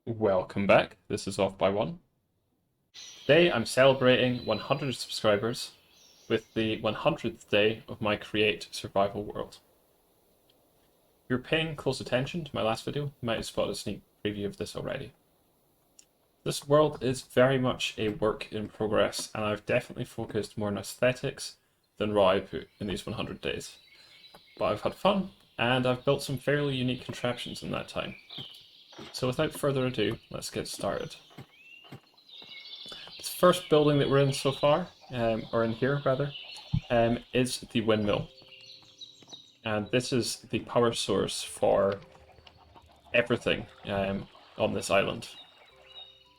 Welcome back. This is Off by One. Today I'm celebrating 100 subscribers with the 100th day of my Create Survival World. If you're paying close attention to my last video, you might have spotted a sneak preview of this already. This world is very much a work in progress, and I've definitely focused more on aesthetics than raw output in these 100 days. But I've had fun, and I've built some fairly unique contraptions in that time. So without further ado, let's get started. This first building that we're in so far, or in here rather, is the windmill. And this is the power source for everything on this island.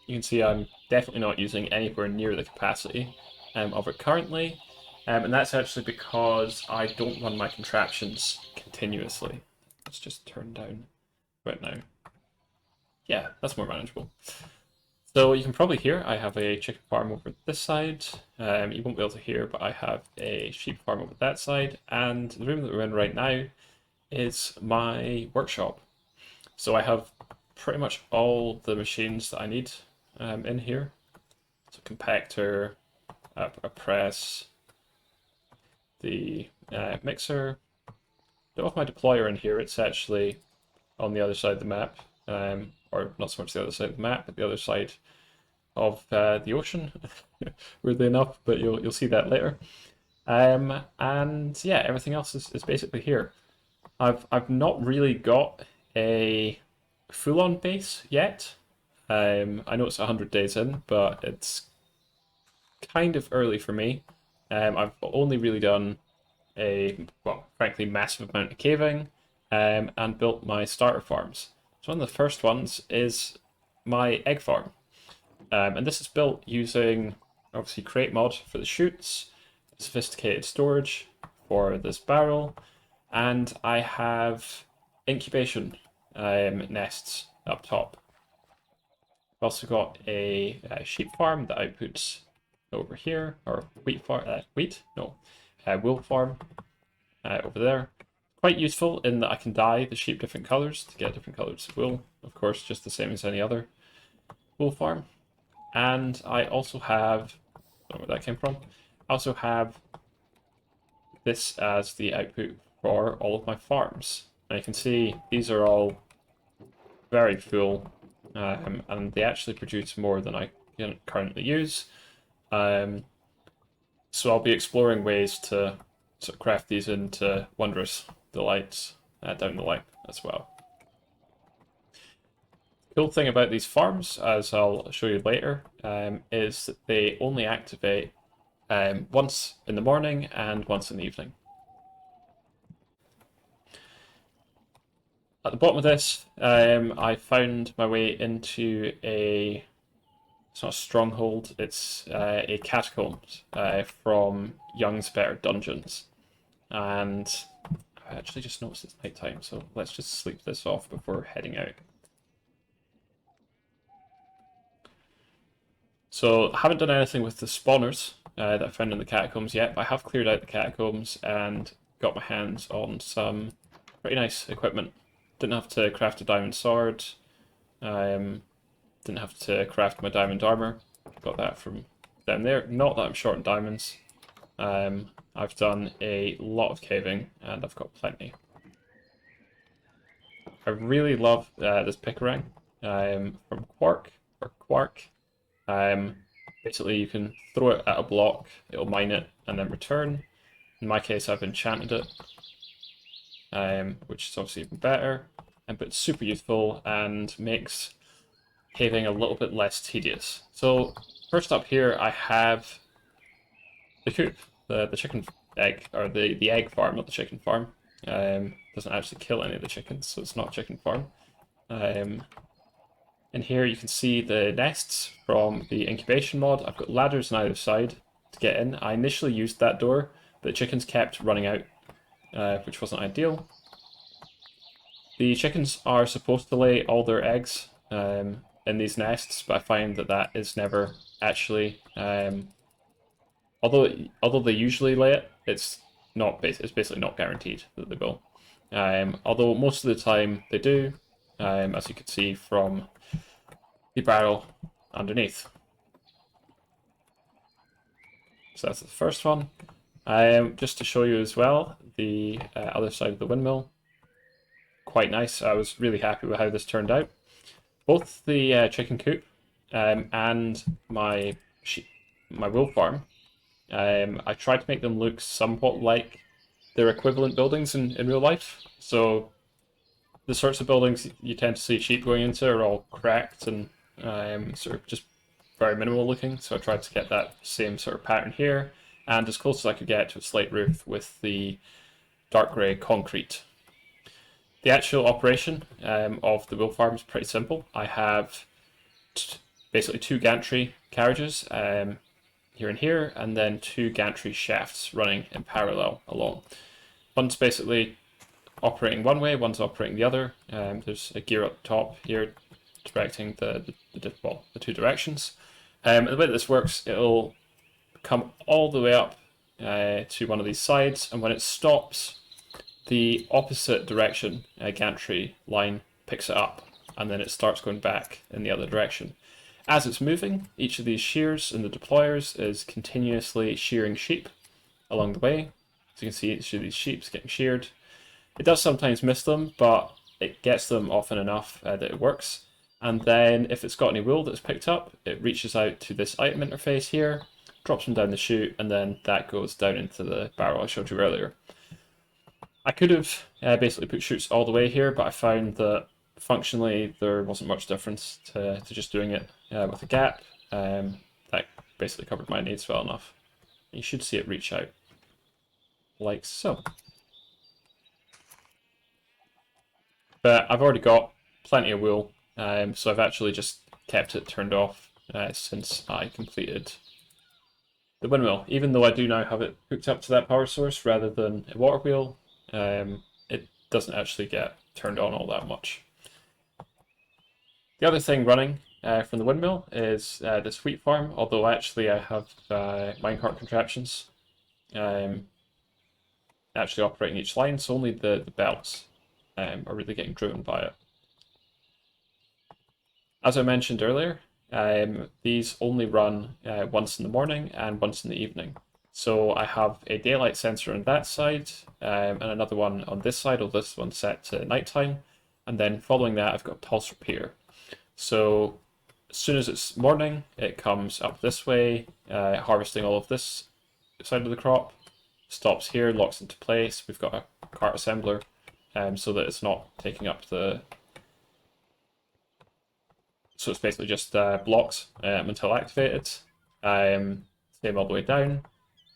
You can see I'm definitely not using anywhere near the capacity of it currently, and that's actually because I don't run my contraptions continuously. Let's just turn down right now. Yeah, that's more manageable. So you can probably hear I have a chicken farm over this side. You won't be able to hear, but I have a sheep farm over that side. And the room that we're in right now is my workshop. So I have pretty much all the machines that I need in here. So compactor, a press, the mixer. I don't have my deployer in here. It's actually on the other side of the map. Or not so much the other side of the map, but the other side of the ocean, weirdly enough, but you'll see that later. And yeah, everything else is basically here. I've not really got a full-on base yet. I know it's 100 days in, but it's kind of early for me. I've only really done well, frankly, massive amount of caving, and built my starter farms. So one of the first ones is my egg farm. And this is built using, obviously, Create mod for the chutes, sophisticated storage for this barrel, and I have incubation nests up top. I've also got a sheep farm that outputs over here, or wheat farm, wool farm over there. Quite useful in that I can dye the sheep different colours to get different colours of wool, of course, just the same as any other wool farm. And I also have, I don't know where that came from, I also have this as the output for all of my farms. And you can see these are all very full, and they actually produce more than I currently use. So I'll be exploring ways to sort of craft these into wondrous delights down the line as well. The cool thing about these farms, as I'll show you later, is that they only activate once in the morning and once in the evening. At the bottom of this, I found my way into it's not a stronghold, it's a catacombs from Young's Better Dungeons. And I actually just noticed it's nighttime, so let's just sleep this off before heading out. So I haven't done anything with the spawners that I found in the catacombs yet, but I have cleared out the catacombs and got my hands on some pretty nice equipment. Didn't have to craft a diamond sword, didn't have to craft my diamond armor, got that from down there. Not that I'm short on diamonds. I've done a lot of caving and I've got plenty. I really love this pickerang from Quark. Basically, you can throw it at a block, it'll mine it, and then return. In my case, I've enchanted it, which is obviously even better, but it's super useful and makes caving a little bit less tedious. So first up here, I have the coop, the chicken egg, or the egg farm, not the chicken farm. Doesn't actually kill any of the chickens, so it's not a chicken farm. In here you can see the nests from the incubation mod. I've got ladders on either side to get in. I initially used that door, but the chickens kept running out, which wasn't ideal. The chickens are supposed to lay all their eggs in these nests, but I find that is never actually, although they usually lay it, it's basically not guaranteed that they will. Although most of the time they do, as you can see from the barrel underneath. So that's the first one. Just to show you as well, the other side of the windmill. Quite nice. I was really happy with how this turned out. Both the chicken coop and my wool farm, I tried to make them look somewhat like their equivalent buildings in real life. So the sorts of buildings you tend to see sheep going into are all cracked and sort of just very minimal looking. So I tried to get that same sort of pattern here, and as close as I could get to a slate roof with the dark grey concrete. The actual operation of the wool farm is pretty simple. I have basically two gantry carriages here and here, and then two gantry shafts running in parallel along. One's basically operating one way, one's operating the other. There's a gear up the top here directing the two directions. And the way that this works, it'll come all the way up to one of these sides, and when it stops, the opposite direction gantry line picks it up, and then it starts going back in the other direction. As it's moving, each of these shears in the deployers is continuously shearing sheep along the way. So you can see each of these sheep getting sheared. It does sometimes miss them, but it gets them often enough that it works. And then if it's got any wool that's picked up, it reaches out to this item interface here, drops them down the chute, and then that goes down into the barrel I showed you earlier. I could have basically put chutes all the way here, but I found that functionally there wasn't much difference to just doing it with a gap. That basically covered my needs well enough. You should see it reach out like so. But I've already got plenty of wool, so I've actually just kept it turned off since I completed the windmill. Even though I do now have it hooked up to that power source rather than a water wheel, it doesn't actually get turned on all that much. The other thing running from the windmill is this wheat farm, although actually I have minecart contraptions actually operating each line, so only the belts are really getting driven by it. As I mentioned earlier, these only run once in the morning and once in the evening. So I have a daylight sensor on that side and another one on this side, although this one's set to nighttime. And then following that, I've got pulse repair. So as soon as it's morning, it comes up this way, harvesting all of this side of the crop, stops here, locks into place. We've got a cart assembler so that it's not taking up the... So it's basically just blocks until activated. Same all the way down.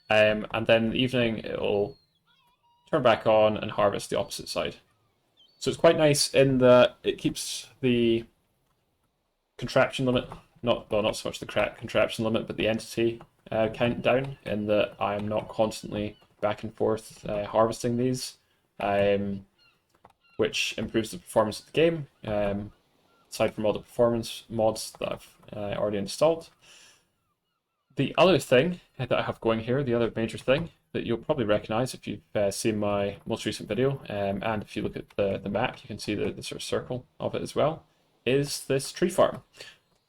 And then in the evening, it'll turn back on and harvest the opposite side. So it's quite nice in that it keeps the contraption limit, not so much the contraption limit, but the entity count down, in that I'm not constantly back and forth harvesting these, which improves the performance of the game, aside from all the performance mods that I've already installed. The other thing that I have going here, the other major thing that you'll probably recognize if you've seen my most recent video, and if you look at the map, you can see the sort of circle of it as well, is this tree farm.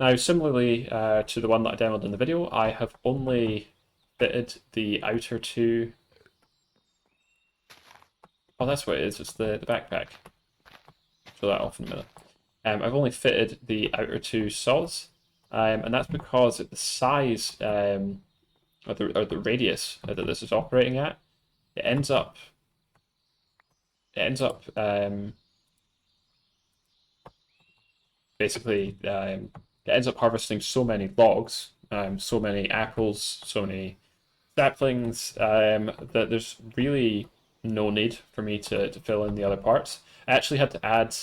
Now, similarly to the one that I demoed in the video, I have only fitted the outer two... Oh, that's what it is, it's the backpack. Show that off in a minute. I've only fitted the outer two saws, and that's because at the size or the radius that this is operating at, it ends up basically it ends up harvesting so many logs, so many apples, so many saplings, that there's really no need for me to fill in the other parts. I actually had to add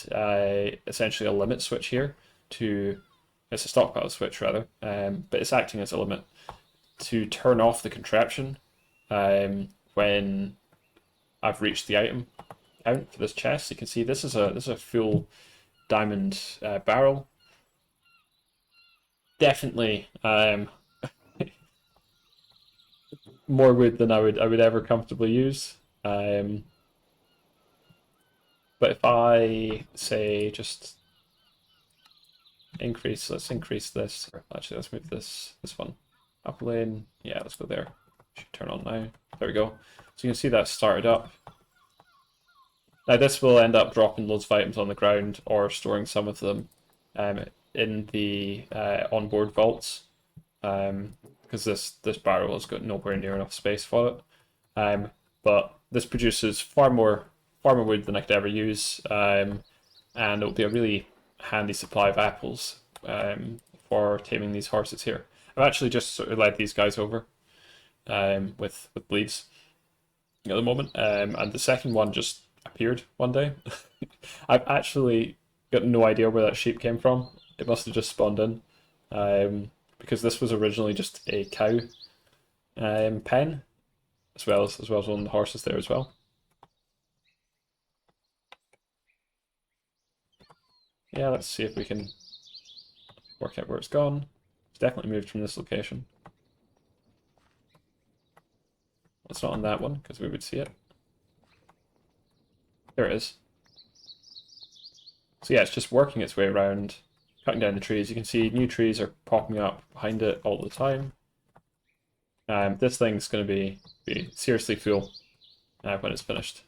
essentially a limit switch here to... It's a stockpile switch rather, but it's acting as a limit to turn off the contraption when I've reached the item count for this chest. You can see this is a full diamond barrel. Definitely more wood than I would ever comfortably use. But if I say just increase. Let's increase this. Actually, let's move this one up a lane. Yeah, let's go there. Should turn on now. There we go. So you can see that started up. Now this will end up dropping loads of items on the ground or storing some of them in the onboard vaults, because this barrel has got nowhere near enough space for it. But this produces far more wood than I could ever use, and it'll be a really handy supply of apples for taming these horses here. I've actually just sort of led these guys over with bleeds at the moment, and the second one just appeared one day. I've actually got no idea where that sheep came from. It must have just spawned in, because this was originally just a cow pen, as well as one of the horses there as well. Yeah, let's see if we can work out where it's gone. It's definitely moved from this location. It's not on that one, because we would see it. There it is. So yeah, it's just working its way around, cutting down the trees. You can see new trees are popping up behind it all the time. This thing's going to be seriously full when it's finished.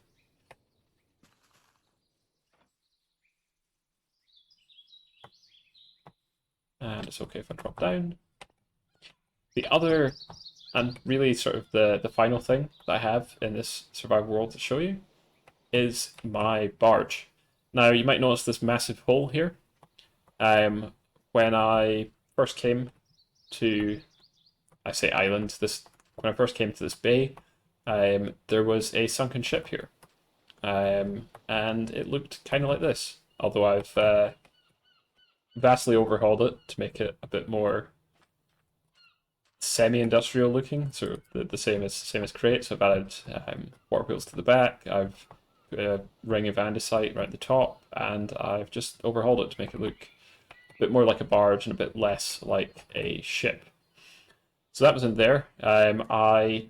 And it's okay if I drop down. The other, and really sort of the final thing that I have in this survival world to show you is my barge. Now you might notice this massive hole here. When I first came to, I say island, when I first came to this bay, there was a sunken ship here. And it looked kind of like this, although I've vastly overhauled it to make it a bit more semi-industrial looking, sort of the same as crates. I've added water wheels to the back. I've put a ring of andesite around the top, and I've just overhauled it to make it look a bit more like a barge and a bit less like a ship. So that was in there. I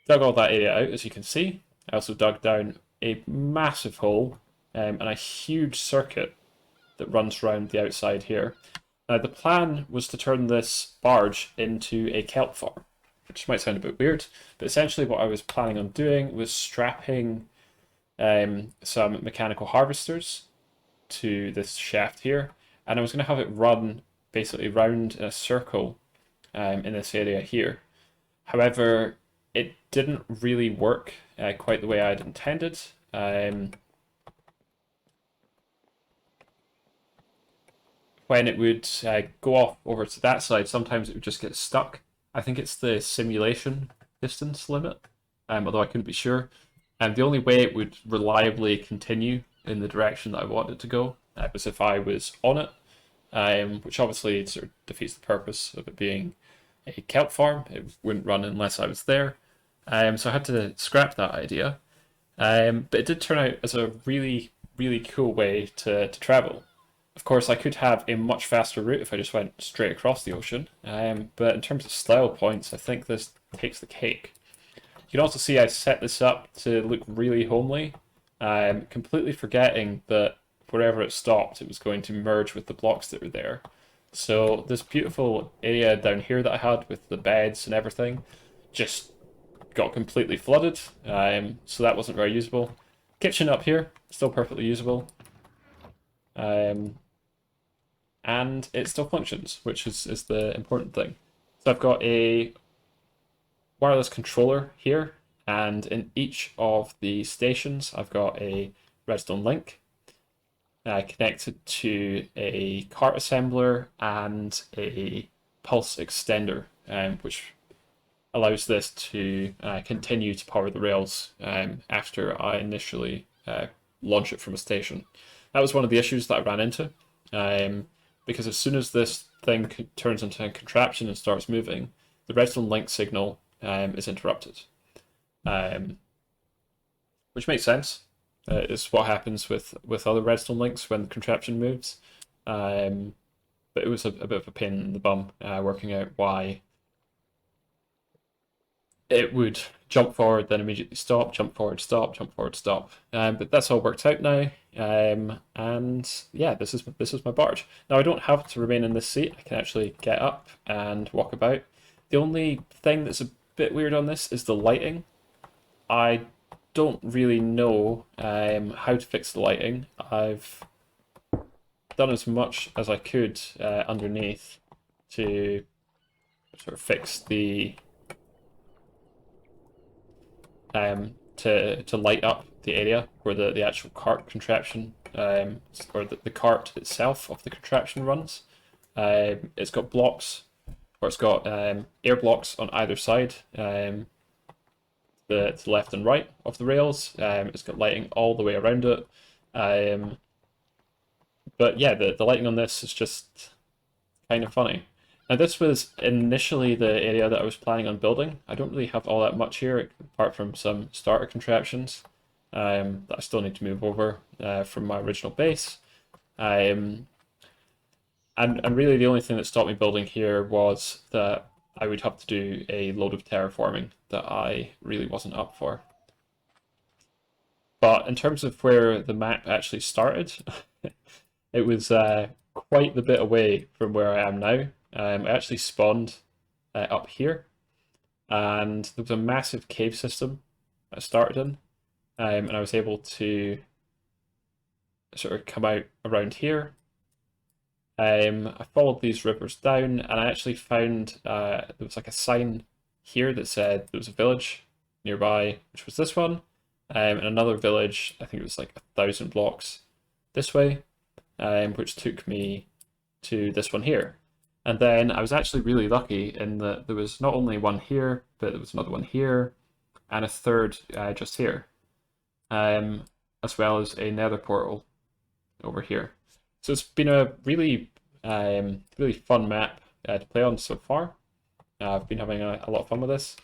dug all that area out, as you can see. I also dug down a massive hole and a huge circuit that runs around the outside here. Now the plan was to turn this barge into a kelp farm, which might sound a bit weird, but essentially what I was planning on doing was strapping some mechanical harvesters to this shaft here, and I was going to have it run basically round in a circle in this area here. However, it didn't really work quite the way I'd intended. When it would go off over to that side, sometimes it would just get stuck. I think it's the simulation distance limit, although I couldn't be sure. And the only way it would reliably continue in the direction that I wanted it to go was if I was on it, which obviously sort of defeats the purpose of it being a kelp farm. It wouldn't run unless I was there. So I had to scrap that idea. But it did turn out as a really, really cool way to travel. Of course, I could have a much faster route if I just went straight across the ocean, but in terms of style points, I think this takes the cake. You can also see I set this up to look really homely, completely forgetting that wherever it stopped, it was going to merge with the blocks that were there. So this beautiful area down here that I had with the beds and everything just got completely flooded, so that wasn't very usable. Kitchen up here, still perfectly usable. And it still functions, which is the important thing. So I've got a wireless controller here, and in each of the stations I've got a redstone link connected to a cart assembler and a pulse extender, which allows this to continue to power the rails after I initially launch it from a station. That was one of the issues that I ran into, because as soon as this thing turns into a contraption and starts moving, the redstone link signal is interrupted, which makes sense. It's what happens with other redstone links when the contraption moves, but it was a bit of a pain in the bum working out why it would jump forward, then immediately stop, jump forward, stop, jump forward, stop. But that's all worked out now. And yeah, this is my barge. Now I don't have to remain in this seat. I can actually get up and walk about. The only thing that's a bit weird on this is the lighting. I don't really know how to fix the lighting. I've done as much as I could underneath to sort of fix the to light up the area where the actual cart contraption or the cart itself of the contraption runs. It's got blocks, or it's got air blocks on either side, the left and right of the rails. It's got lighting all the way around it. But yeah, the lighting on this is just kind of funny. Now this was initially the area that I was planning on building. I don't really have all that much here, apart from some starter contraptions that I still need to move over from my original base. And really the only thing that stopped me building here was that I would have to do a load of terraforming that I really wasn't up for. But in terms of where the map actually started, it was quite the bit away from where I am now. I actually spawned up here, and there was a massive cave system I started in, and I was able to sort of come out around here. I followed these rivers down, and I actually found there was like a sign here that said there was a village nearby, which was this one, and another village, I think it was like 1,000 blocks this way, which took me to this one here. And then I was actually really lucky in that there was not only one here, but there was another one here, and a third just here, as well as a nether portal over here. So it's been a really, really fun map to play on so far. I've been having a lot of fun with this.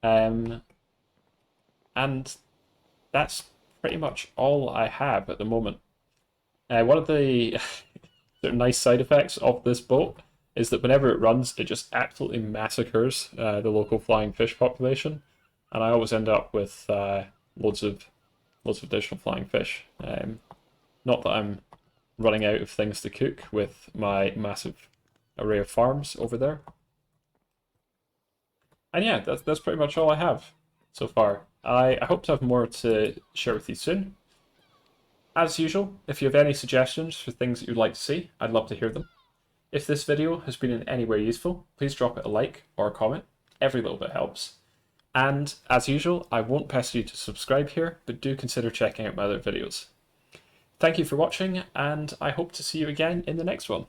And that's pretty much all I have at the moment. One of the nice side effects of this boat is that whenever it runs, it just absolutely massacres the local flying fish population, and I always end up with loads of additional flying fish. Not that I'm running out of things to cook with my massive array of farms over there. And yeah, that's pretty much all I have so far. I hope to have more to share with you soon. As usual, if you have any suggestions for things that you'd like to see, I'd love to hear them. If this video has been in any way useful, please drop it a like or a comment. Every little bit helps. And as usual, I won't pester you to subscribe here, but do consider checking out my other videos. Thank you for watching, and I hope to see you again in the next one.